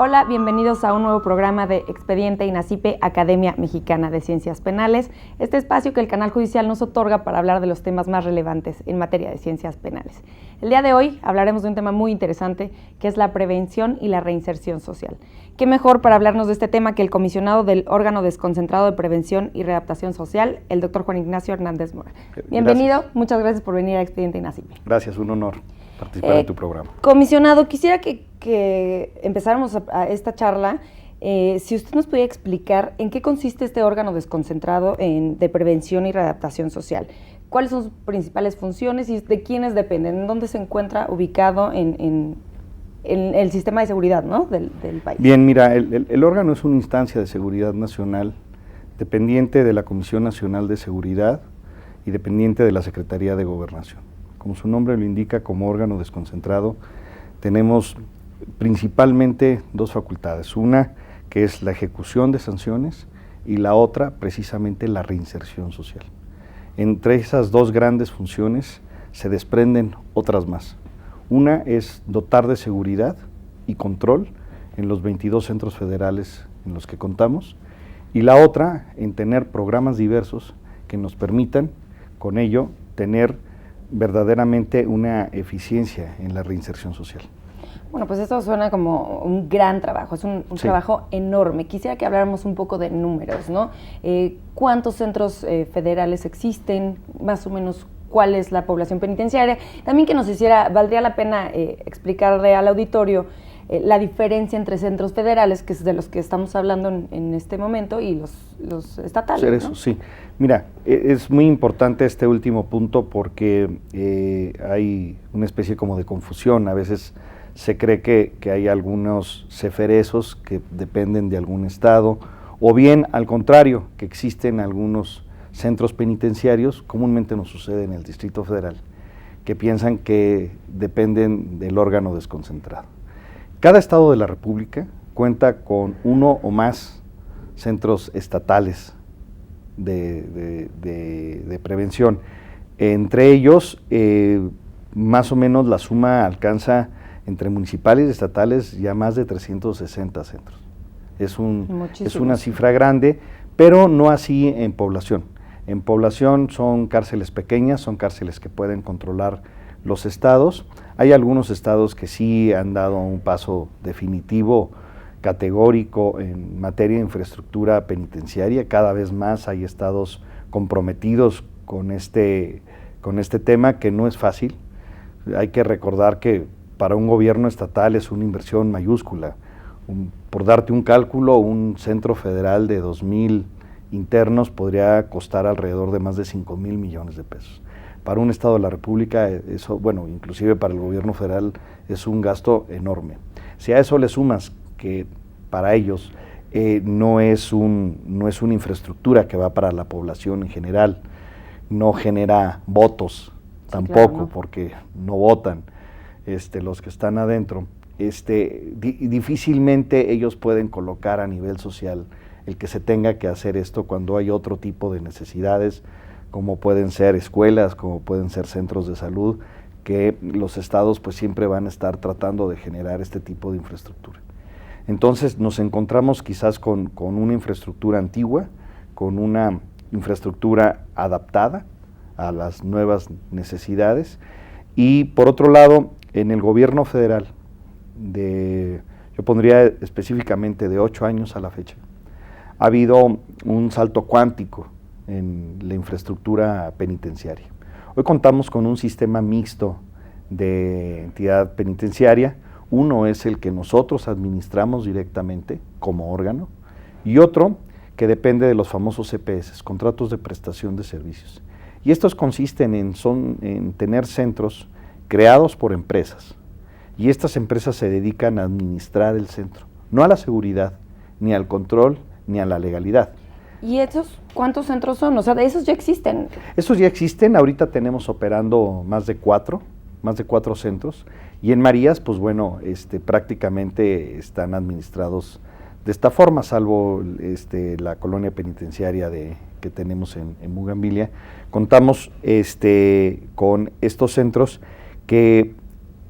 Hola, bienvenidos a un nuevo programa de Expediente INACIPE, Academia Mexicana de Ciencias Penales, este espacio que el Canal Judicial nos otorga para hablar de los temas más relevantes en materia de ciencias penales. El día de hoy hablaremos de un tema muy interesante, que es la prevención y la reinserción social. ¿Qué mejor para hablarnos de este tema que el comisionado del órgano desconcentrado de prevención y readaptación social, el doctor Juan Ignacio Hernández Mora? Bienvenido, gracias. Muchas gracias por venir a Expediente INACIPE. Gracias, un honor participar en tu programa. Comisionado, quisiera que empezáramos a esta charla, si usted nos pudiera explicar en qué consiste este órgano desconcentrado de prevención y readaptación social. ¿Cuáles son sus principales funciones y de quiénes dependen? ¿En dónde se encuentra ubicado en el sistema de seguridad, ¿no? del país? Bien, mira, el órgano es una instancia de seguridad nacional dependiente de la Comisión Nacional de Seguridad y dependiente de la Secretaría de Gobernación. Como su nombre lo indica, como órgano desconcentrado, tenemos principalmente dos facultades, una que es la ejecución de sanciones y la otra precisamente la reinserción social. Entre esas dos grandes funciones se desprenden otras más. Una es dotar de seguridad y control en los 22 centros federales en los que contamos, y la otra en tener programas diversos que nos permitan con ello tener verdaderamente una eficiencia en la reinserción social. Bueno, pues esto suena como un gran trabajo, es un sí. trabajo enorme. Quisiera que habláramos un poco de números, ¿no? ¿Cuántos centros federales existen? Más o menos, ¿cuál es la población penitenciaria? También que nos hiciera, valdría la pena explicarle al auditorio la diferencia entre centros federales, que es de los que estamos hablando en este momento, y los estatales, ¿no? Eso, sí. Mira, es muy importante este último punto porque hay una especie como de confusión. A veces se cree que hay algunos ceferezos que dependen de algún estado, o bien, al contrario, que existen algunos centros penitenciarios, comúnmente nos sucede en el Distrito Federal, que piensan que dependen del órgano desconcentrado. Cada estado de la República cuenta con uno o más centros estatales de prevención. Entre ellos, más o menos la suma alcanza entre municipales y estatales ya más de 360 centros. Es una cifra grande, pero no así en población. En población son cárceles pequeñas, son cárceles que pueden controlar los estados. Hay algunos estados que sí han dado un paso definitivo, categórico en materia de infraestructura penitenciaria. Cada vez más hay estados comprometidos con este tema, que no es fácil. Hay que recordar que para un gobierno estatal es una inversión mayúscula. Por darte un cálculo, un centro federal de 2,000 internos podría costar alrededor de más de 5,000 millones de pesos. Para un estado de la República, eso, bueno, inclusive para el gobierno federal, es un gasto enorme. Si a eso le sumas que para ellos no es una infraestructura que va para la población en general, no genera votos tampoco, claro, ¿no? Porque no votan los que están adentro, difícilmente ellos pueden colocar a nivel social el que se tenga que hacer esto cuando hay otro tipo de necesidades, como pueden ser escuelas, como pueden ser centros de salud, que los estados pues siempre van a estar tratando de generar este tipo de infraestructura. Entonces nos encontramos quizás con una infraestructura antigua, con una infraestructura adaptada a las nuevas necesidades, y por otro lado, en el gobierno federal, yo pondría específicamente de 8 años a la fecha, ha habido un salto cuántico en la infraestructura penitenciaria. Hoy contamos con un sistema mixto de entidad penitenciaria. Uno es el que nosotros administramos directamente como órgano, y otro que depende de los famosos CPS, contratos de prestación de servicios. Y estos consisten en tener centros creados por empresas, y estas empresas se dedican a administrar el centro, no a la seguridad, ni al control, ni a la legalidad. ¿Y esos cuántos centros son? O sea, ¿de esos ya existen? Esos ya existen, ahorita tenemos operando más de cuatro centros, y en Marías, pues bueno, prácticamente están administrados de esta forma, salvo la colonia penitenciaria que tenemos en Bugambilia. Contamos con estos centros que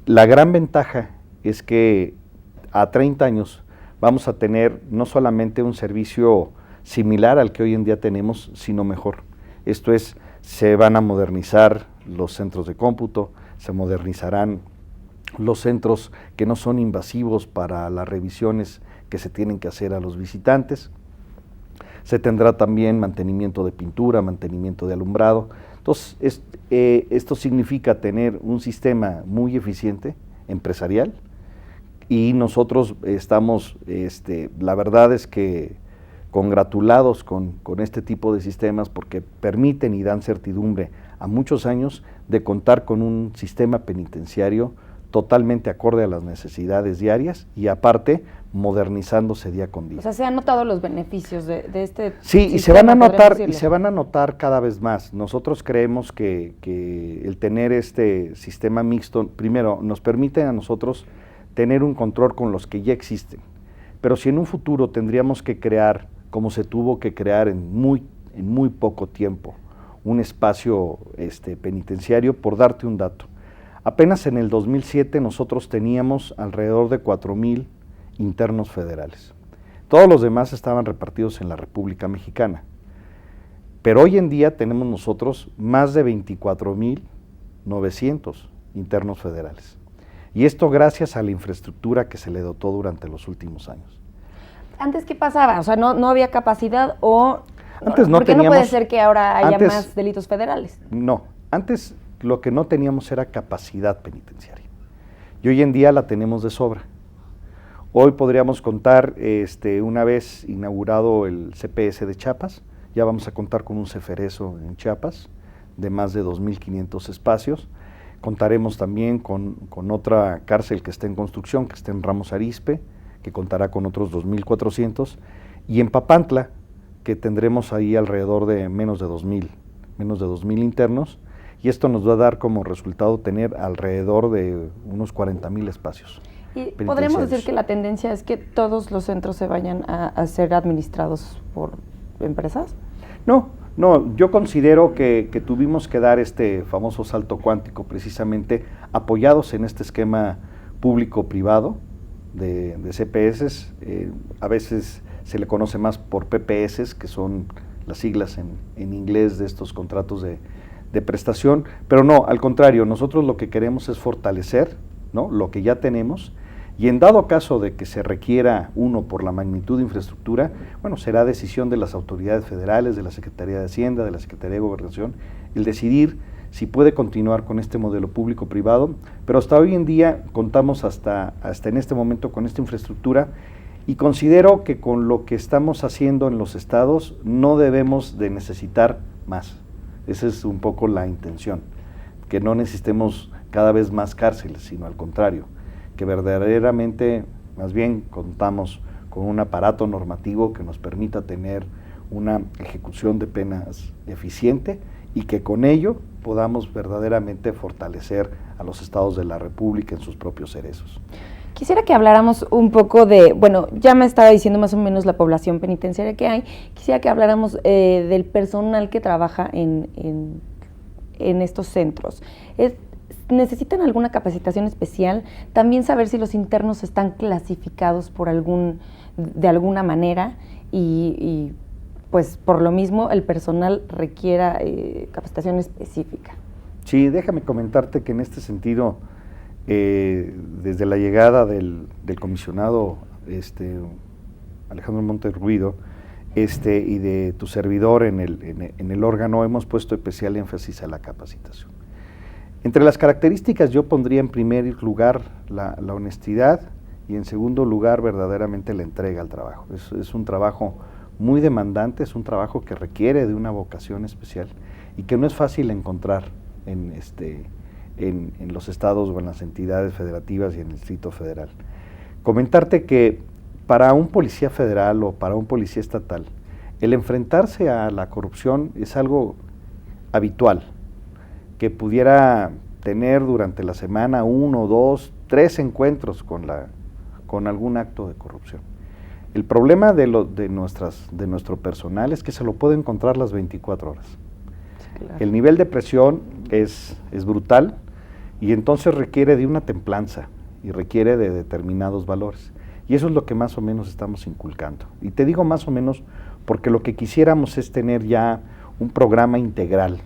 la gran ventaja es que a 30 años vamos a tener no solamente un servicio similar al que hoy en día tenemos, sino mejor. Esto es, se van a modernizar los centros de cómputo, se modernizarán los centros que no son invasivos para las revisiones que se tienen que hacer a los visitantes. Se tendrá también mantenimiento de pintura, mantenimiento de alumbrado. Entonces, esto significa tener un sistema muy eficiente, empresarial, y nosotros estamos, la verdad es que congratulados con este tipo de sistemas porque permiten y dan certidumbre a muchos años de contar con un sistema penitenciario totalmente acorde a las necesidades diarias y aparte modernizándose día con día. O sea, se han notado los beneficios de este sí, sistema, y se van a notar cada vez más. Nosotros creemos que el tener este sistema mixto, primero, nos permite a nosotros tener un control con los que ya existen. Pero si en un futuro tendríamos que crear, como se tuvo que crear en muy poco tiempo, un espacio penitenciario, por darte un dato, apenas en el 2007 nosotros teníamos alrededor de 4,000 internos federales. Todos los demás estaban repartidos en la República Mexicana. Pero hoy en día tenemos nosotros más de 24,900 internos federales. Y esto gracias a la infraestructura que se le dotó durante los últimos años. ¿Antes qué pasaba? O sea, ¿no había capacidad o...? Antes no ¿Por qué teníamos, no puede ser que ahora haya más delitos federales? No, antes lo que no teníamos era capacidad penitenciaria. Y hoy en día la tenemos de sobra. Hoy podríamos contar, una vez inaugurado el CPS de Chiapas, ya vamos a contar con un Ceferezo en Chiapas de más de 2,500 espacios. Contaremos también con otra cárcel que está en construcción, que está en Ramos Arizpe, que contará con otros 2,400. Y en Papantla, que tendremos ahí alrededor de menos de 2,000 internos. Y esto nos va a dar como resultado tener alrededor de unos 40,000 espacios. ¿Y podremos decir que la tendencia es que todos los centros se vayan a ser administrados por empresas? No, yo considero que tuvimos que dar este famoso salto cuántico precisamente apoyados en este esquema público-privado de CPS. A veces se le conoce más por PPS, que son las siglas en inglés de estos contratos de prestación, pero no, al contrario, nosotros lo que queremos es fortalecer, ¿no?, lo que ya tenemos, y en dado caso de que se requiera uno por la magnitud de infraestructura, bueno, será decisión de las autoridades federales, de la Secretaría de Hacienda, de la Secretaría de Gobernación, el decidir si puede continuar con este modelo público-privado, pero hasta hoy en día contamos hasta en este momento con esta infraestructura y considero que con lo que estamos haciendo en los estados no debemos de necesitar más. Esa es un poco la intención, que no necesitemos cada vez más cárceles, sino al contrario, que verdaderamente, más bien, contamos con un aparato normativo que nos permita tener una ejecución de penas eficiente y que con ello podamos verdaderamente fortalecer a los estados de la República en sus propios cerezos. Quisiera que habláramos un poco de, bueno, ya me estaba diciendo más o menos la población penitenciaria que hay, quisiera que habláramos del personal que trabaja en estos centros. ¿Necesitan alguna capacitación especial? También saber si los internos están clasificados de alguna manera y pues por lo mismo el personal requiera capacitación específica. Sí, déjame comentarte que en este sentido, desde la llegada del comisionado Alejandro Monterruido y de tu servidor en el órgano, hemos puesto especial énfasis a la capacitación. Entre las características yo pondría en primer lugar la honestidad y en segundo lugar verdaderamente la entrega al trabajo. Es un trabajo muy demandante, es un trabajo que requiere de una vocación especial y que no es fácil encontrar en los estados o en las entidades federativas y en el Distrito Federal. Comentarte que para un policía federal o para un policía estatal, el enfrentarse a la corrupción es algo habitual, que pudiera tener durante la semana 1, 2, 3 encuentros con algún acto de corrupción. El problema de nuestro personal es que se lo puede encontrar las 24 horas. Claro. El nivel de presión es brutal y entonces requiere de una templanza y requiere de determinados valores. Y eso es lo que más o menos estamos inculcando. Y te digo más o menos porque lo que quisiéramos es tener ya un programa integral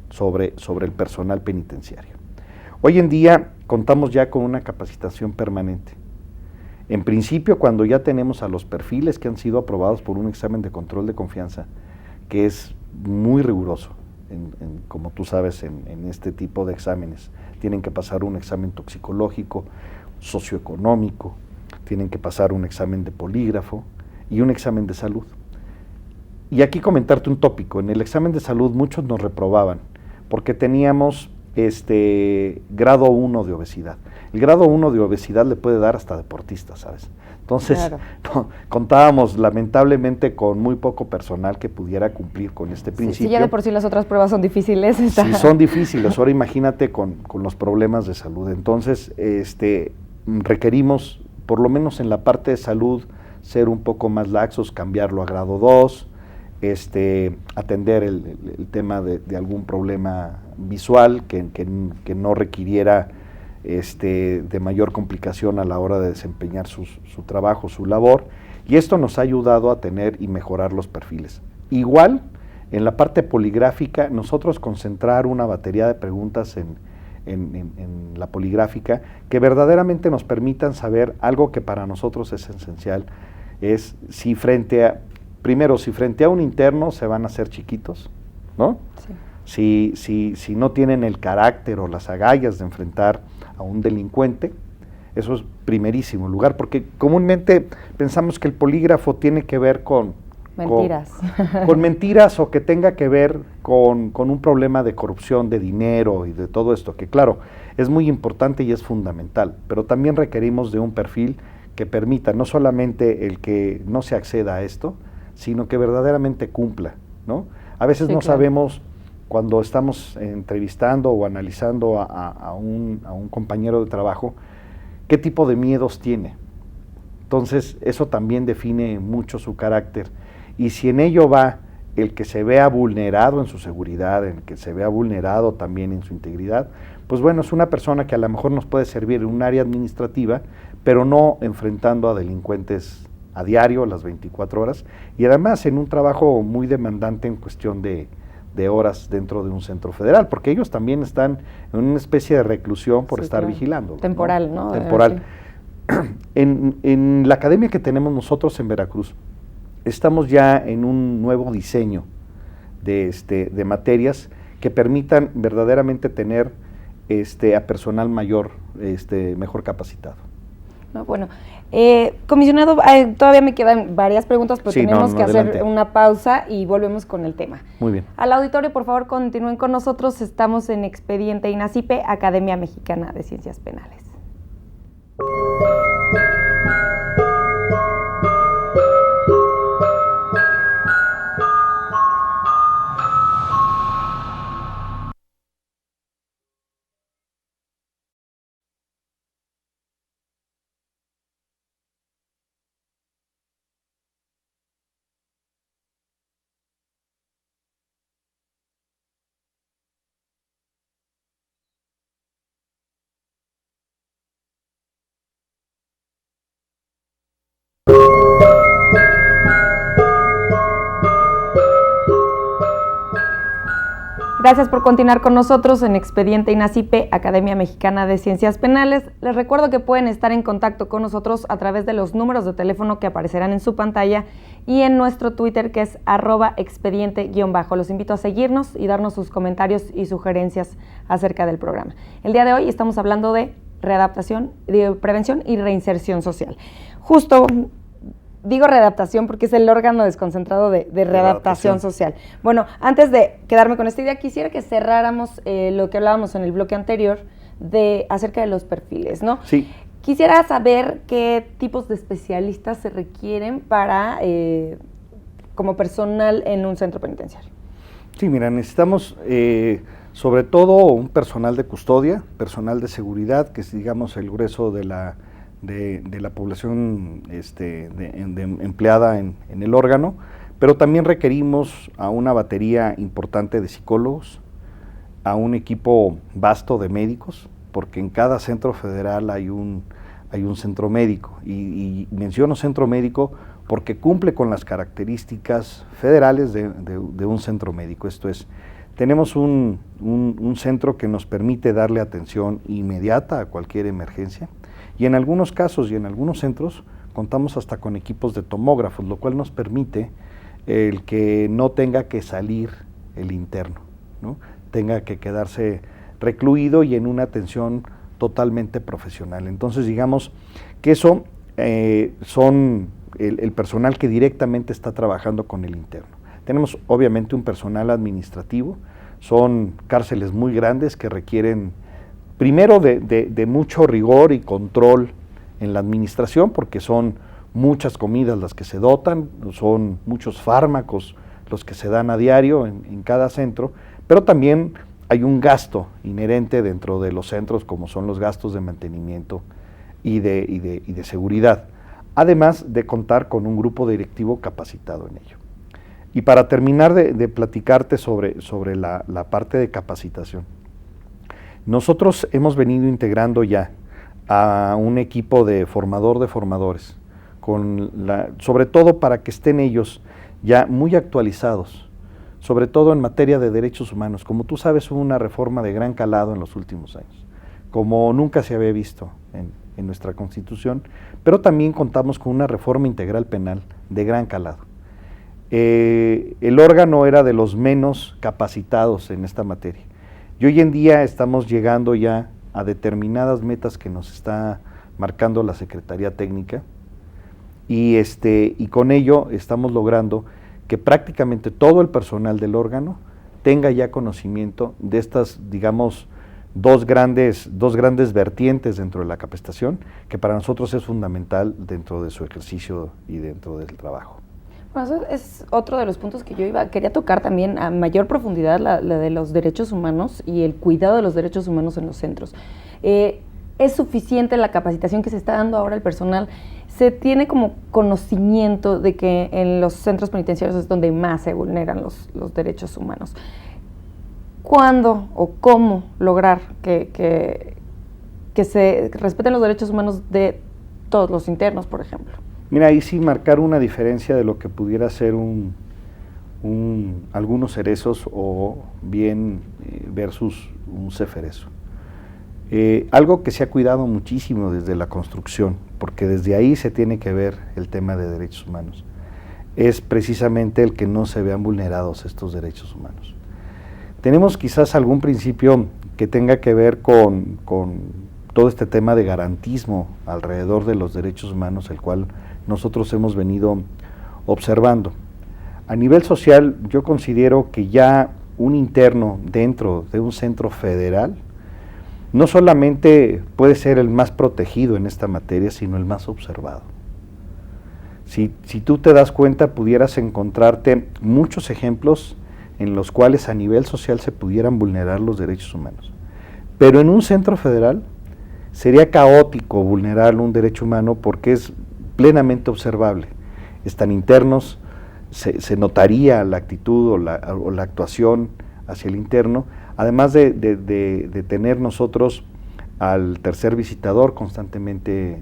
sobre el personal penitenciario. Hoy en día contamos ya con una capacitación permanente. En principio, cuando ya tenemos a los perfiles que han sido aprobados por un examen de control de confianza, que es muy riguroso, como tú sabes, en este tipo de exámenes, tienen que pasar un examen toxicológico, socioeconómico, tienen que pasar un examen de polígrafo y un examen de salud. Y aquí comentarte un tópico, en el examen de salud muchos nos reprobaban, porque teníamos grado 1 de obesidad. El grado 1 de obesidad le puede dar hasta deportistas, ¿sabes? Entonces, claro, contábamos lamentablemente con muy poco personal que pudiera cumplir con este principio. Sí, ya de por sí las otras pruebas son difíciles. Sí, son difíciles, ahora imagínate con los problemas de salud. Entonces, requerimos, por lo menos en la parte de salud, ser un poco más laxos, cambiarlo a grado 2, atender el tema de algún problema visual que no requiriera de mayor complicación a la hora de desempeñar su trabajo, su labor, y esto nos ha ayudado a tener y mejorar los perfiles. Igual, en la parte poligráfica, nosotros concentrar una batería de preguntas en la poligráfica que verdaderamente nos permitan saber algo que para nosotros es esencial, es si frente a un interno se van a hacer chiquitos, ¿no? Sí. Si no tienen el carácter o las agallas de enfrentar a un delincuente, eso es primerísimo lugar, porque comúnmente pensamos que el polígrafo tiene que ver con mentiras. Con mentiras o que tenga que ver con un problema de corrupción, de dinero y de todo esto, que claro, es muy importante y es fundamental, pero también requerimos de un perfil que permita no solamente el que no se acceda a esto, sino que verdaderamente cumpla, ¿no? A veces sí, no claro. Sabemos, cuando estamos entrevistando o analizando a un compañero de trabajo, qué tipo de miedos tiene. Entonces, eso también define mucho su carácter. Y si en ello va el que se vea vulnerado en su seguridad, el que se vea vulnerado también en su integridad, pues bueno, es una persona que a lo mejor nos puede servir en un área administrativa, pero no enfrentando a delincuentes a diario, las 24 horas, y además en un trabajo muy demandante en cuestión de horas dentro de un centro federal, porque ellos también están en una especie de reclusión por estar vigilando. Temporal, ¿no? Temporal. Sí. En la academia que tenemos nosotros en Veracruz, estamos ya en un nuevo diseño de materias que permitan verdaderamente tener a personal mayor, mejor capacitado. No, bueno, comisionado, todavía me quedan varias preguntas, pero sí, tenemos que adelante. Hacer una pausa y volvemos con el tema. Muy bien. Al auditorio, por favor, continúen con nosotros. Estamos en Expediente INACIPE, Academia Mexicana de Ciencias Penales. Gracias por continuar con nosotros en Expediente INACIPE, Academia Mexicana de Ciencias Penales. Les recuerdo que pueden estar en contacto con nosotros a través de los números de teléfono que aparecerán en su pantalla y en nuestro Twitter, que es @expediente_. Los invito a seguirnos y darnos sus comentarios y sugerencias acerca del programa. El día de hoy estamos hablando de readaptación, de prevención y reinserción social. Justo digo readaptación porque es el órgano desconcentrado de readaptación social. Bueno, antes de quedarme con esta idea, quisiera que cerráramos lo que hablábamos en el bloque anterior acerca de los perfiles, ¿no? Sí. Quisiera saber qué tipos de especialistas se requieren para como personal en un centro penitenciario. Sí, mira, necesitamos sobre todo un personal de custodia, personal de seguridad, que es, digamos, el grueso de la población empleada en el órgano, pero también requerimos a una batería importante de psicólogos, a un equipo vasto de médicos, porque en cada centro federal hay un hay un centro médico, y menciono centro médico porque cumple con las características federales de un centro médico. Esto es, tenemos un centro que nos permite darle atención inmediata a cualquier emergencia, y en algunos casos y en algunos centros contamos hasta con equipos de tomógrafos, lo cual nos permite el que no tenga que salir el interno, ¿no? Tenga que quedarse recluido y en una atención totalmente profesional. Entonces, digamos que eso son el personal que directamente está trabajando con el interno. Tenemos obviamente un personal administrativo, son cárceles muy grandes que requieren primero de mucho rigor y control en la administración, porque son muchas comidas las que se dotan, son muchos fármacos los que se dan a diario en cada centro, pero también hay un gasto inherente dentro de los centros, como son los gastos de mantenimiento y de seguridad, además de contar con un grupo directivo capacitado en ello. Y para terminar de platicarte sobre la parte de capacitación, nosotros hemos venido integrando ya a un equipo de formadores, sobre todo para que estén ellos ya muy actualizados, sobre todo en materia de derechos humanos. Como tú sabes, hubo una reforma de gran calado en los últimos años, como nunca se había visto en nuestra Constitución, pero también contamos con una reforma integral penal de gran calado. El órgano era de los menos capacitados en esta materia, y hoy en día estamos llegando ya a determinadas metas que nos está marcando la Secretaría Técnica, y con ello estamos logrando que prácticamente todo el personal del órgano tenga ya conocimiento de estas, digamos, dos grandes vertientes dentro de la capacitación, que para nosotros es fundamental dentro de su ejercicio y dentro del trabajo. Bueno, eso es otro de los puntos que quería tocar también a mayor profundidad, la de los derechos humanos y el cuidado de los derechos humanos en los centros. ¿Es suficiente la capacitación que se está dando ahora al personal? ¿Se tiene como conocimiento de que en los centros penitenciarios es donde más se vulneran los derechos humanos? ¿Cuándo o cómo lograr que se respeten los derechos humanos de todos los internos, por ejemplo? Mira, ahí sí marcar una diferencia de lo que pudiera ser algunos cerezos o bien versus un ceferezo. Algo que se ha cuidado muchísimo desde la construcción, porque desde ahí se tiene que ver el tema de derechos humanos, es precisamente el que no se vean vulnerados estos derechos humanos. Tenemos quizás algún principio que tenga que ver con todo este tema de garantismo alrededor de los derechos humanos, el cual nosotros hemos venido observando. A nivel social, yo considero que ya un interno dentro de un centro federal no solamente puede ser el más protegido en esta materia, sino el más observado. Si tú te das cuenta, pudieras encontrarte muchos ejemplos en los cuales a nivel social se pudieran vulnerar los derechos humanos. Pero en un centro federal sería caótico vulnerar un derecho humano porque es plenamente observable. Están internos, se notaría la actitud o la actuación hacia el interno, además de tener nosotros al tercer visitador constantemente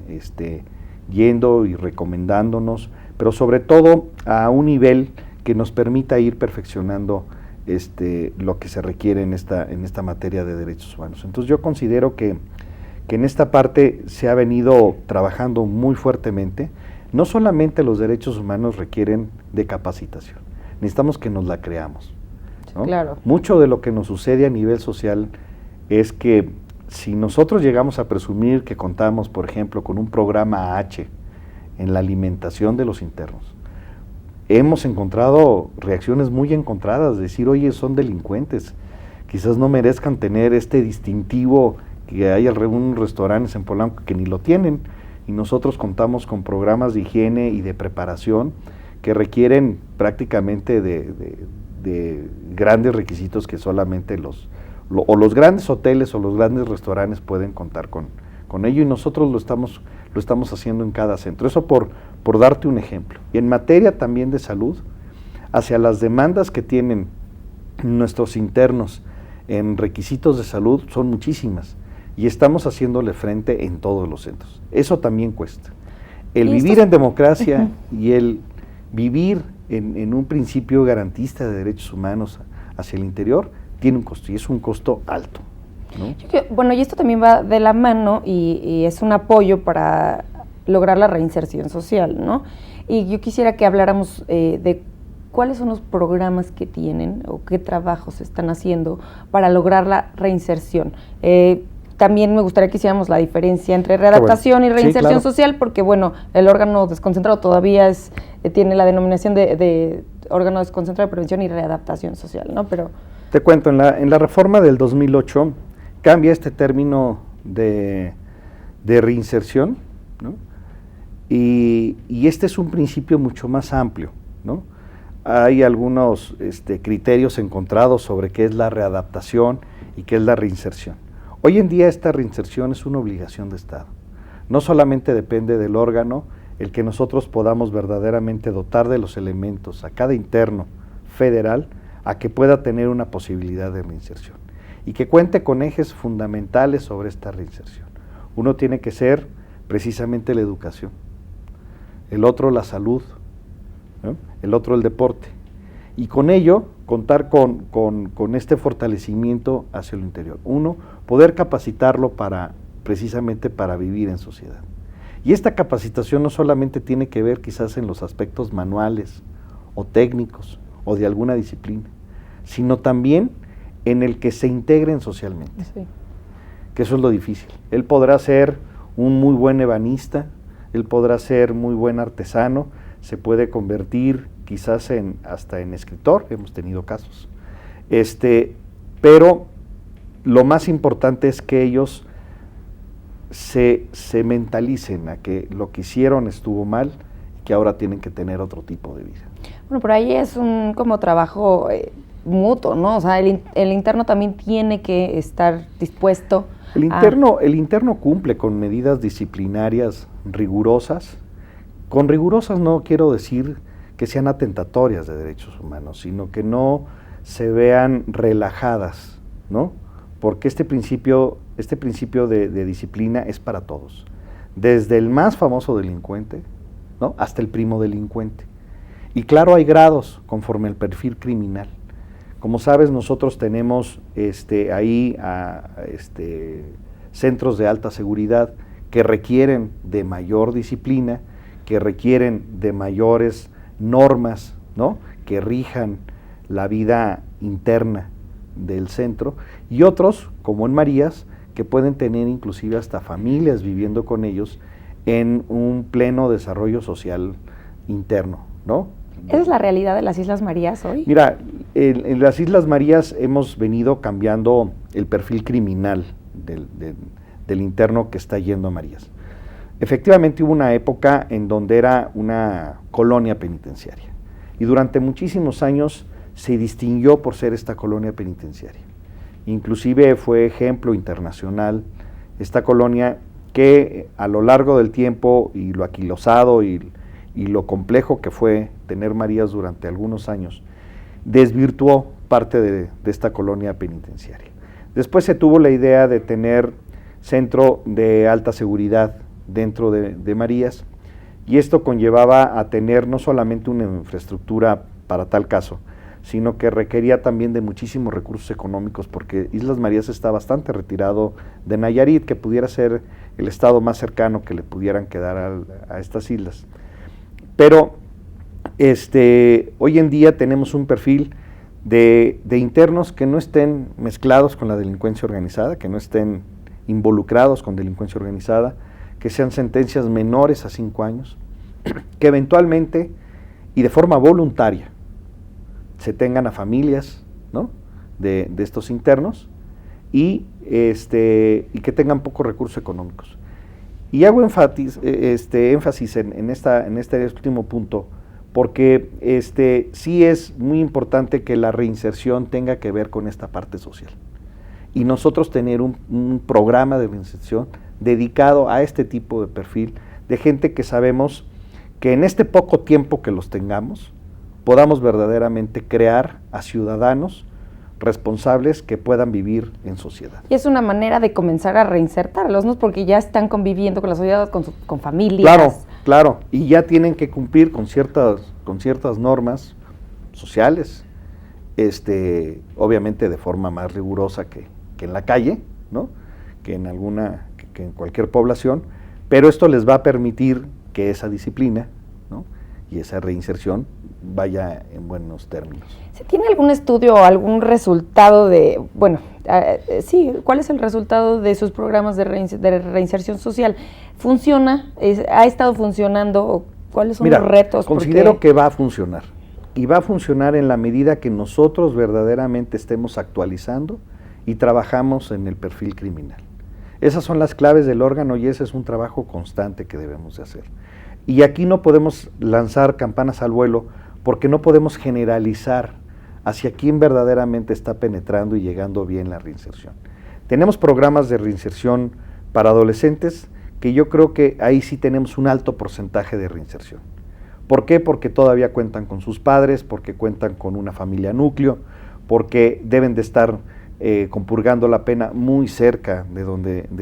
yendo y recomendándonos, pero sobre todo a un nivel que nos permita ir perfeccionando lo que se requiere en esta materia de derechos humanos. Entonces yo considero que en esta parte se ha venido trabajando muy fuertemente. No solamente los derechos humanos requieren de capacitación, necesitamos que nos la creamos, ¿no? Claro. Mucho de lo que nos sucede a nivel social es que si nosotros llegamos a presumir que contamos, por ejemplo, con un programa H en la alimentación de los internos, hemos encontrado reacciones muy encontradas, decir, oye, son delincuentes, quizás no merezcan tener este distintivo que hay algunos restaurantes en Polanco que ni lo tienen, y nosotros contamos con programas de higiene y de preparación que requieren prácticamente de grandes requisitos que solamente los grandes hoteles o los grandes restaurantes pueden contar con ello, y nosotros lo estamos haciendo en cada centro. Eso por darte un ejemplo. Y en materia también de salud, hacia las demandas que tienen nuestros internos en requisitos de salud son muchísimas, y estamos haciéndole frente en todos los centros. Eso también cuesta. El vivir en democracia y el vivir en un principio garantista de derechos humanos hacia el interior tiene un costo, y es un costo alto, ¿no? Bueno, y esto también va de la mano y es un apoyo para lograr la reinserción social, ¿no? Y yo quisiera que habláramos de cuáles son los programas que tienen o qué trabajos están haciendo para lograr la reinserción. También me gustaría que hiciéramos la diferencia entre readaptación y reinserción social, porque bueno, el órgano desconcentrado todavía tiene la denominación de órgano desconcentrado de prevención y readaptación social, ¿no? Pero te cuento, en la reforma del 2008 cambia este término de reinserción, ¿no? Y este es un principio mucho más amplio, ¿no? Hay algunos criterios encontrados sobre qué es la readaptación y qué es la reinserción. Hoy en día esta reinserción es una obligación de Estado. No solamente depende del órgano el que nosotros podamos verdaderamente dotar de los elementos a cada interno federal a que pueda tener una posibilidad de reinserción y que cuente con ejes fundamentales sobre esta reinserción. Uno tiene que ser precisamente la educación, el otro la salud, ¿no? El otro el deporte, y con ello contar con este fortalecimiento hacia el interior. Uno, poder capacitarlo precisamente para vivir en sociedad. Y esta capacitación no solamente tiene que ver quizás en los aspectos manuales o técnicos o de alguna disciplina, sino también en el que se integren socialmente, sí, que eso es lo difícil. Él podrá ser un muy buen ebanista, él podrá ser muy buen artesano, se puede convertir quizás hasta en escritor, hemos tenido casos, pero lo más importante es que ellos se mentalicen a que lo que hicieron estuvo mal y que ahora tienen que tener otro tipo de vida. Bueno, por ahí es un como trabajo mutuo, ¿no? O sea, el interno también tiene que estar dispuesto. El interno cumple con medidas disciplinarias rigurosas. Con rigurosas no quiero decir que sean atentatorias de derechos humanos, sino que no se vean relajadas, ¿no? Porque este principio de disciplina es para todos, desde el más famoso delincuente, ¿no?, hasta el primo delincuente. Y claro, hay grados conforme al perfil criminal. Como sabes, nosotros tenemos ahí centros de alta seguridad que requieren de mayor disciplina, que requieren de mayores normas, ¿no?, que rijan la vida interna del centro, y otros, como en Marías, que pueden tener inclusive hasta familias viviendo con ellos en un pleno desarrollo social interno, ¿no? ¿Esa es la realidad de las Islas Marías hoy? Mira, en las Islas Marías hemos venido cambiando el perfil criminal del interno que está yendo a Marías. Efectivamente hubo una época en donde era una colonia penitenciaria y durante muchísimos años se distinguió por ser esta colonia penitenciaria. Inclusive fue ejemplo internacional esta colonia que a lo largo del tiempo y lo aquilosado y lo complejo que fue tener Marías durante algunos años, desvirtuó parte de esta colonia penitenciaria. Después se tuvo la idea de tener centro de alta seguridad dentro de Marías, y esto conllevaba a tener no solamente una infraestructura para tal caso, sino que requería también de muchísimos recursos económicos, porque Islas Marías está bastante retirado de Nayarit, que pudiera ser el estado más cercano que le pudieran quedar a estas islas. Pero hoy en día tenemos un perfil de internos que no estén mezclados con la delincuencia organizada, que no estén involucrados con delincuencia organizada, que sean sentencias menores a 5 años, que eventualmente y de forma voluntaria se tengan a familias, ¿no?, de estos internos y que tengan pocos recursos económicos. Y hago énfasis en este último punto, porque sí es muy importante que la reinserción tenga que ver con esta parte social. Y nosotros tener un programa de reinserción dedicado a este tipo de perfil de gente que sabemos que en este poco tiempo que los tengamos, podamos verdaderamente crear a ciudadanos responsables que puedan vivir en sociedad. Y es una manera de comenzar a reinsertarlos, ¿no? Porque ya están conviviendo con la sociedad, con familias. Claro, claro, y ya tienen que cumplir con ciertas normas sociales, obviamente de forma más rigurosa que en la calle, ¿no? que en cualquier población, pero esto les va a permitir que esa disciplina, ¿no? y esa reinserción vaya en buenos términos. ¿Se tiene algún estudio o algún resultado cuál es el resultado de sus programas de reinserción social? ¿Funciona? ¿Ha estado funcionando? ¿O cuáles son los retos? Considero que va a funcionar, y va a funcionar en la medida que nosotros verdaderamente estemos actualizando y trabajamos en el perfil criminal. Esas son las claves del órgano y ese es un trabajo constante que debemos de hacer. Y aquí no podemos lanzar campanas al vuelo porque no podemos generalizar hacia quién verdaderamente está penetrando y llegando bien la reinserción. Tenemos programas de reinserción para adolescentes que yo creo que ahí sí tenemos un alto porcentaje de reinserción. ¿Por qué? Porque todavía cuentan con sus padres, porque cuentan con una familia núcleo, porque deben de estar compurgando la pena muy cerca de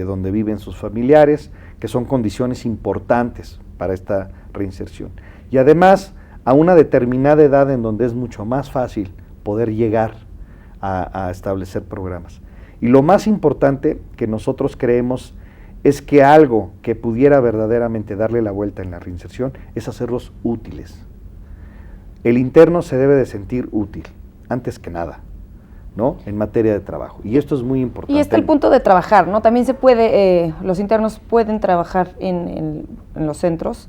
donde viven sus familiares, que son condiciones importantes para esta reinserción. Y además, a una determinada edad en donde es mucho más fácil poder llegar a establecer programas. Y lo más importante que nosotros creemos es que algo que pudiera verdaderamente darle la vuelta en la reinserción es hacerlos útiles. El interno se debe de sentir útil, antes que nada, ¿no? En materia de trabajo. Y esto es muy importante. Y está el punto de trabajar, ¿no? También se puede, los internos pueden trabajar en los centros.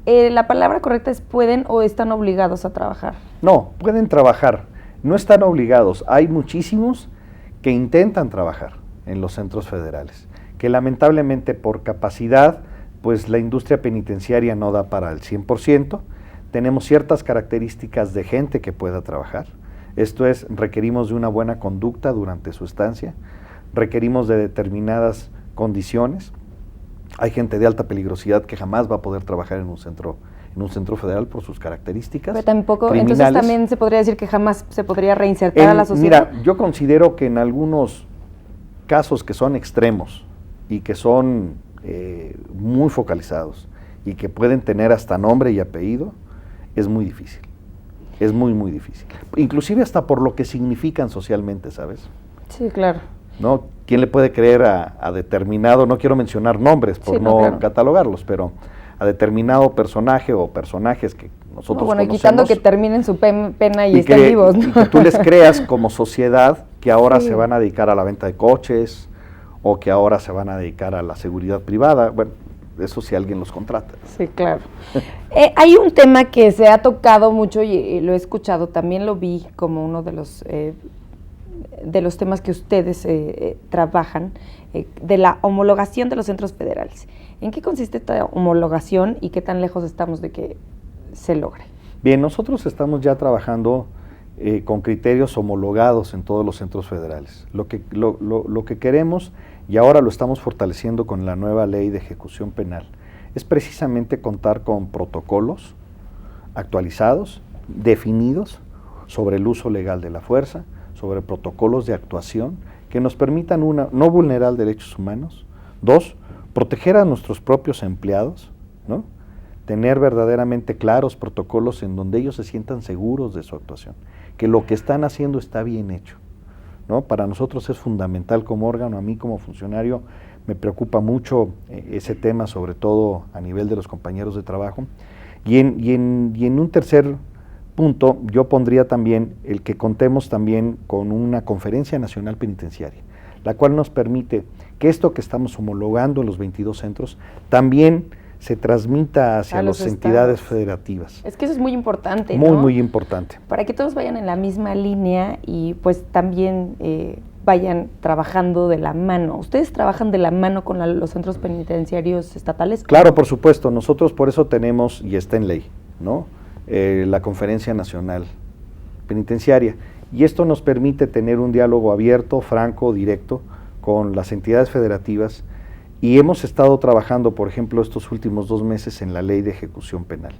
¿La palabra correcta es pueden o están obligados a trabajar? No, pueden trabajar, no están obligados. Hay muchísimos que intentan trabajar en los centros federales, que lamentablemente por capacidad, pues la industria penitenciaria no da para el 100%. Tenemos ciertas características de gente que pueda trabajar. Esto es, requerimos de una buena conducta durante su estancia, requerimos de determinadas condiciones. Hay gente de alta peligrosidad que jamás va a poder trabajar en un centro federal por sus características. Pero tampoco, criminales. Entonces también se podría decir que jamás se podría reinsertar a la sociedad. Mira, yo considero que en algunos casos que son extremos y que son muy focalizados y que pueden tener hasta nombre y apellido, es muy difícil. Es muy, muy difícil. Inclusive hasta por lo que significan socialmente, ¿sabes? Sí, claro. ¿No? ¿Quién le puede creer a determinado, no quiero mencionar nombres por no catalogarlos, pero a determinado personaje o personajes que nosotros conocemos? Y quitando que terminen su pena y estén vivos, ¿no? Y que tú les creas como sociedad que ahora se van a dedicar a la venta de coches o que ahora se van a dedicar a la seguridad privada. Bueno, eso si alguien los contrata. Sí, claro. Hay un tema que se ha tocado mucho y lo he escuchado, también lo vi como uno de los temas que ustedes trabajan, de la homologación de los centros federales. ¿En qué consiste esta homologación y qué tan lejos estamos de que se logre? Bien, nosotros estamos ya trabajando con criterios homologados en todos los centros federales. Lo que queremos, y ahora lo estamos fortaleciendo con la nueva ley de ejecución penal, es precisamente contar con protocolos actualizados, definidos, sobre el uso legal de la fuerza, sobre protocolos de actuación que nos permitan, una, no vulnerar derechos humanos, dos, proteger a nuestros propios empleados, ¿no? Tener verdaderamente claros protocolos en donde ellos se sientan seguros de su actuación, que lo que están haciendo está bien hecho, ¿no? Para nosotros es fundamental como órgano, a mí como funcionario me preocupa mucho ese tema, sobre todo a nivel de los compañeros de trabajo. Y en un tercer punto, yo pondría también el que contemos también con una conferencia nacional penitenciaria, la cual nos permite que esto que estamos homologando en los 22 centros también se transmita hacia las entidades federativas. Es que eso es muy importante, muy, ¿no? Muy importante. Para que todos vayan en la misma línea y pues también vayan trabajando de la mano. ¿Ustedes trabajan de la mano con los centros penitenciarios estatales? Claro, por supuesto. Nosotros por eso tenemos, y está en ley, ¿no? La Conferencia Nacional Penitenciaria. Y esto nos permite tener un diálogo abierto, franco, directo con las entidades federativas. Y hemos estado trabajando, por ejemplo, estos últimos 2 meses en la ley de ejecución penal.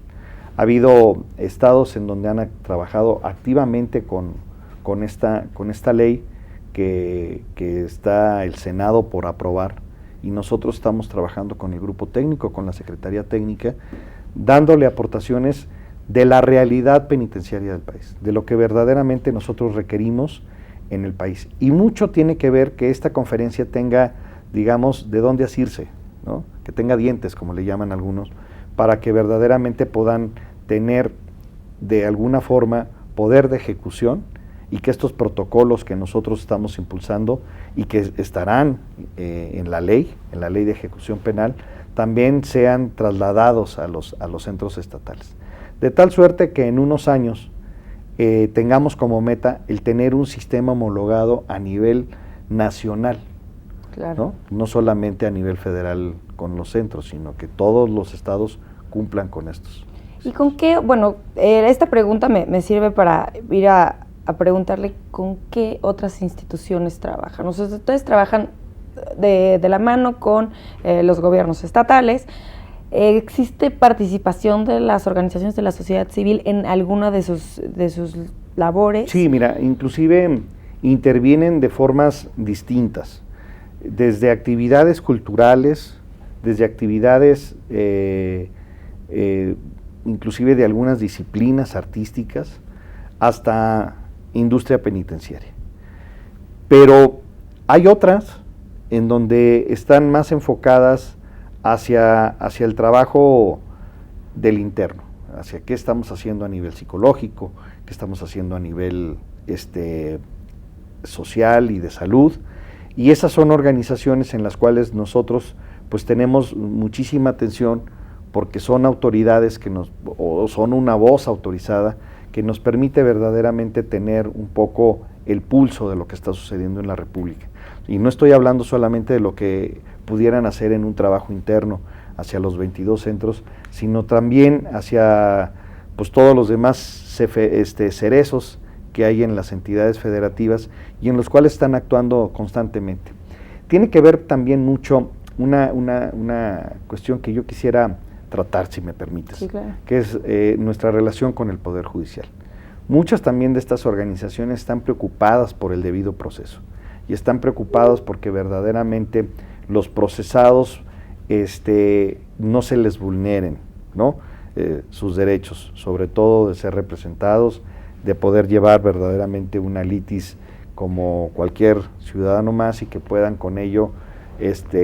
Ha habido estados en donde han trabajado activamente con con esta ley que está el Senado por aprobar, y nosotros estamos trabajando con el grupo técnico, con la Secretaría Técnica, dándole aportaciones de la realidad penitenciaria del país, de lo que verdaderamente nosotros requerimos en el país. Y mucho tiene que ver que esta conferencia tenga, digamos, de dónde asirse, ¿no? Que tenga dientes, como le llaman algunos, para que verdaderamente puedan tener de alguna forma poder de ejecución, y que estos protocolos que nosotros estamos impulsando y que estarán en la ley de ejecución penal, también sean trasladados a los centros estatales. De tal suerte que en unos años tengamos como meta el tener un sistema homologado a nivel nacional, claro, ¿no? Solamente a nivel federal con los centros, sino que todos los estados cumplan con estos. ¿Y con qué? Bueno, esta pregunta me sirve para ir a preguntarle con qué otras instituciones trabajan. Ustedes trabajan de la mano con los gobiernos estatales. ¿Existe participación de las organizaciones de la sociedad civil en alguna de sus labores? Sí, mira, inclusive intervienen de formas distintas, desde actividades culturales, desde actividades inclusive de algunas disciplinas artísticas, hasta industria penitenciaria. Pero hay otras en donde están más enfocadas hacia el trabajo del interno, hacia qué estamos haciendo a nivel psicológico, qué estamos haciendo a nivel social y de salud, y esas son organizaciones en las cuales nosotros pues tenemos muchísima atención, porque son autoridades o son una voz autorizada que nos permite verdaderamente tener un poco el pulso de lo que está sucediendo en la República. Y no estoy hablando solamente de lo que pudieran hacer en un trabajo interno hacia los 22 centros, sino también hacia pues todos los demás cerezos que hay en las entidades federativas y en los cuales están actuando constantemente. Tiene que ver también mucho una cuestión que yo quisiera tratar, si me permites, sí, claro, que es nuestra relación con el Poder Judicial. Muchas también de estas organizaciones están preocupadas por el debido proceso y están preocupados porque verdaderamente los procesados no se les vulneren, ¿no? Sus derechos, sobre todo de ser representados, de poder llevar verdaderamente una litis como cualquier ciudadano más, y que puedan con ello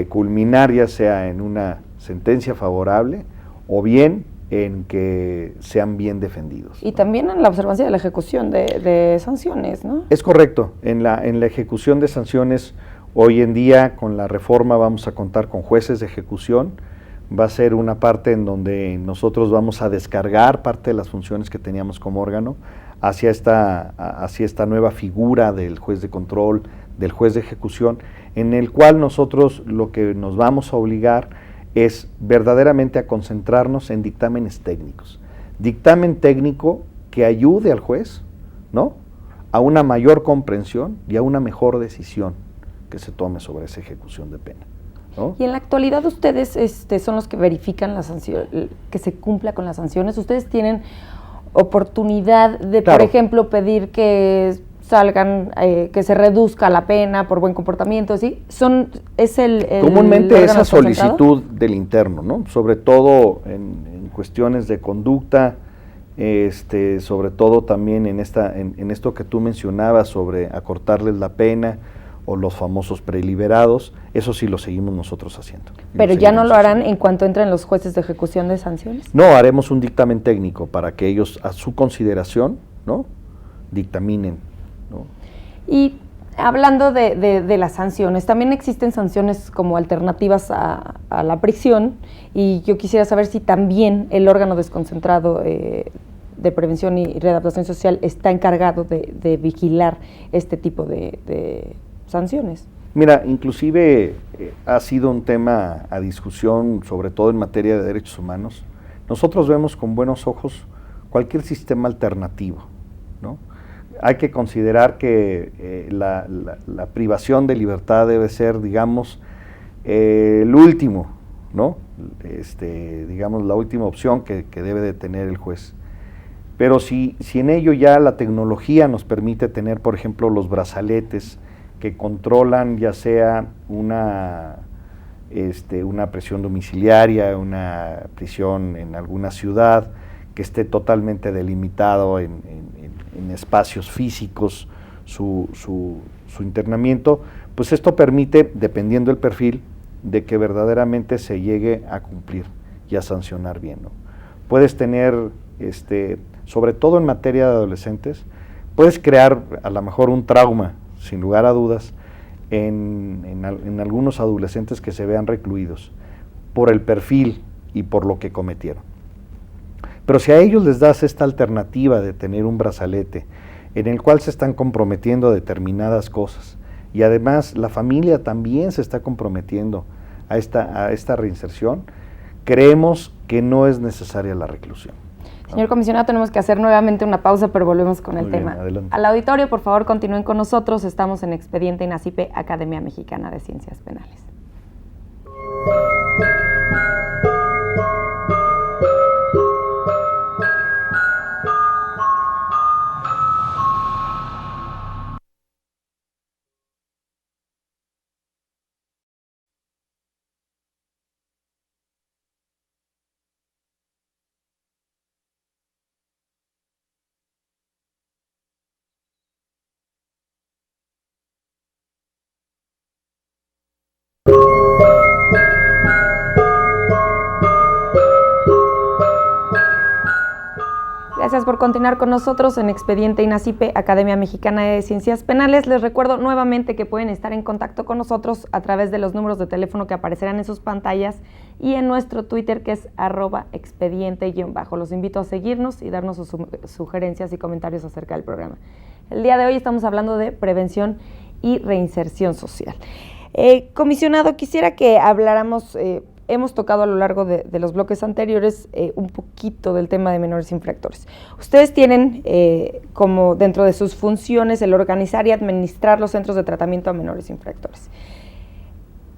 culminar ya sea en una sentencia favorable o bien en que sean bien defendidos. Y también en la observancia de la ejecución de sanciones, ¿no? Es correcto, en la ejecución de sanciones, hoy en día con la reforma vamos a contar con jueces de ejecución. Va a ser una parte en donde nosotros vamos a descargar parte de las funciones que teníamos como órgano hacia esta nueva figura del juez de control, del juez de ejecución, en el cual nosotros lo que nos vamos a obligar es verdaderamente a concentrarnos en dictámenes técnicos. Dictamen técnico que ayude al juez, ¿no?, a una mayor comprensión y a una mejor decisión que se tome sobre esa ejecución de pena, ¿no? Y en la actualidad ustedes son los que verifican la sanción, que se cumpla con las sanciones. Ustedes tienen oportunidad de, claro, por ejemplo, pedir que salgan, que se reduzca la pena por buen comportamiento, ¿sí? Comúnmente esa solicitud del interno, ¿no? Sobre todo en cuestiones de conducta, sobre todo también en esto que tú mencionabas sobre acortarles la pena o los famosos preliberados, eso sí lo seguimos nosotros haciendo. Pero ya no lo harán en cuanto entren los jueces de ejecución de sanciones. No, haremos un dictamen técnico para que ellos a su consideración, ¿no?, dictaminen, ¿no? Y hablando de las sanciones, también existen sanciones como alternativas a la prisión, y yo quisiera saber si también el órgano desconcentrado de prevención y readaptación social está encargado de vigilar este tipo de sanciones. Mira, inclusive ha sido un tema a discusión, sobre todo en materia de derechos humanos. Nosotros vemos con buenos ojos cualquier sistema alternativo, ¿no? Hay que considerar que la privación de libertad debe ser, digamos, el último, ¿no? Digamos, la última opción que debe de tener el juez. Pero si en ello ya la tecnología nos permite tener, por ejemplo, los brazaletes que controlan ya sea una prisión domiciliaria, una prisión en alguna ciudad, que esté totalmente delimitado en espacios físicos su internamiento, pues esto permite, dependiendo del perfil, de que verdaderamente se llegue a cumplir y a sancionar bien, ¿no? Puedes tener, sobre todo en materia de adolescentes, puedes crear a lo mejor un trauma, sin lugar a dudas, en algunos adolescentes que se vean recluidos por el perfil y por lo que cometieron. Pero si a ellos les das esta alternativa de tener un brazalete en el cual se están comprometiendo a determinadas cosas, y además la familia también se está comprometiendo a esta reinserción, creemos que no es necesaria la reclusión. Señor comisionado, tenemos que hacer nuevamente una pausa, pero volvemos con el tema. Adelante. Al auditorio, por favor, continúen con nosotros. Estamos en Expediente INACIPE, Academia Mexicana de Ciencias Penales. Gracias por continuar con nosotros en Expediente INACIPE, Academia Mexicana de Ciencias Penales. Les recuerdo nuevamente que pueden estar en contacto con nosotros a través de los números de teléfono que aparecerán en sus pantallas y en nuestro Twitter, que es @expediente_. Los invito a seguirnos y darnos sus sugerencias y comentarios acerca del programa. El día de hoy estamos hablando de prevención y reinserción social. Comisionado, quisiera que habláramos... hemos tocado a lo largo de los bloques anteriores un poquito del tema de menores infractores. Ustedes tienen como dentro de sus funciones el organizar y administrar los centros de tratamiento a menores infractores.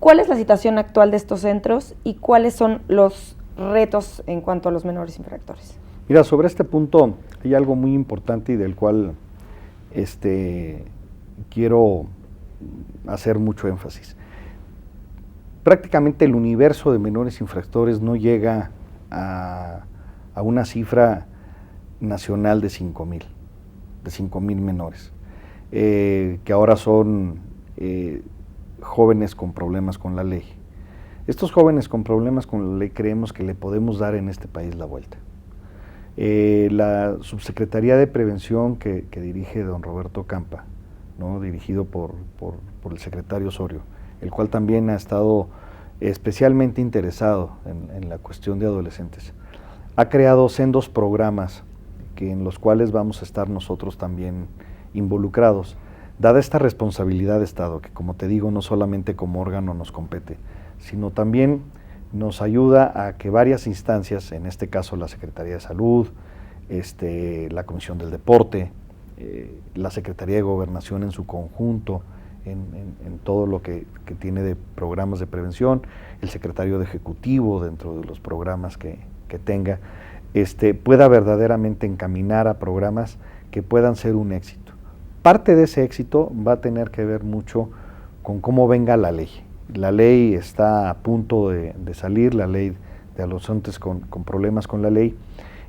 ¿Cuál es la situación actual de estos centros y cuáles son los retos en cuanto a los menores infractores? Mira, sobre este punto hay algo muy importante y del cual quiero hacer mucho énfasis. Prácticamente el universo de menores infractores no llega a una cifra nacional de 5,000 menores, que ahora son jóvenes con problemas con la ley. Estos jóvenes con problemas con la ley creemos que le podemos dar en este país la vuelta. La Subsecretaría de Prevención que dirige don Roberto Campa, ¿no?, dirigido por el secretario Osorio, el cual también ha estado especialmente interesado en la cuestión de adolescentes. Ha creado sendos programas en los cuales vamos a estar nosotros también involucrados, dada esta responsabilidad de Estado, que como te digo, no solamente como órgano nos compete, sino también nos ayuda a que varias instancias, en este caso la Secretaría de Salud, la Comisión del Deporte, la Secretaría de Gobernación en su conjunto, en todo lo que tiene de programas de prevención, el secretario de Ejecutivo dentro de los programas que tenga, pueda verdaderamente encaminar a programas que puedan ser un éxito. Parte de ese éxito va a tener que ver mucho con cómo venga la ley. La ley está a punto de salir, la ley de adolescentes con problemas con la ley,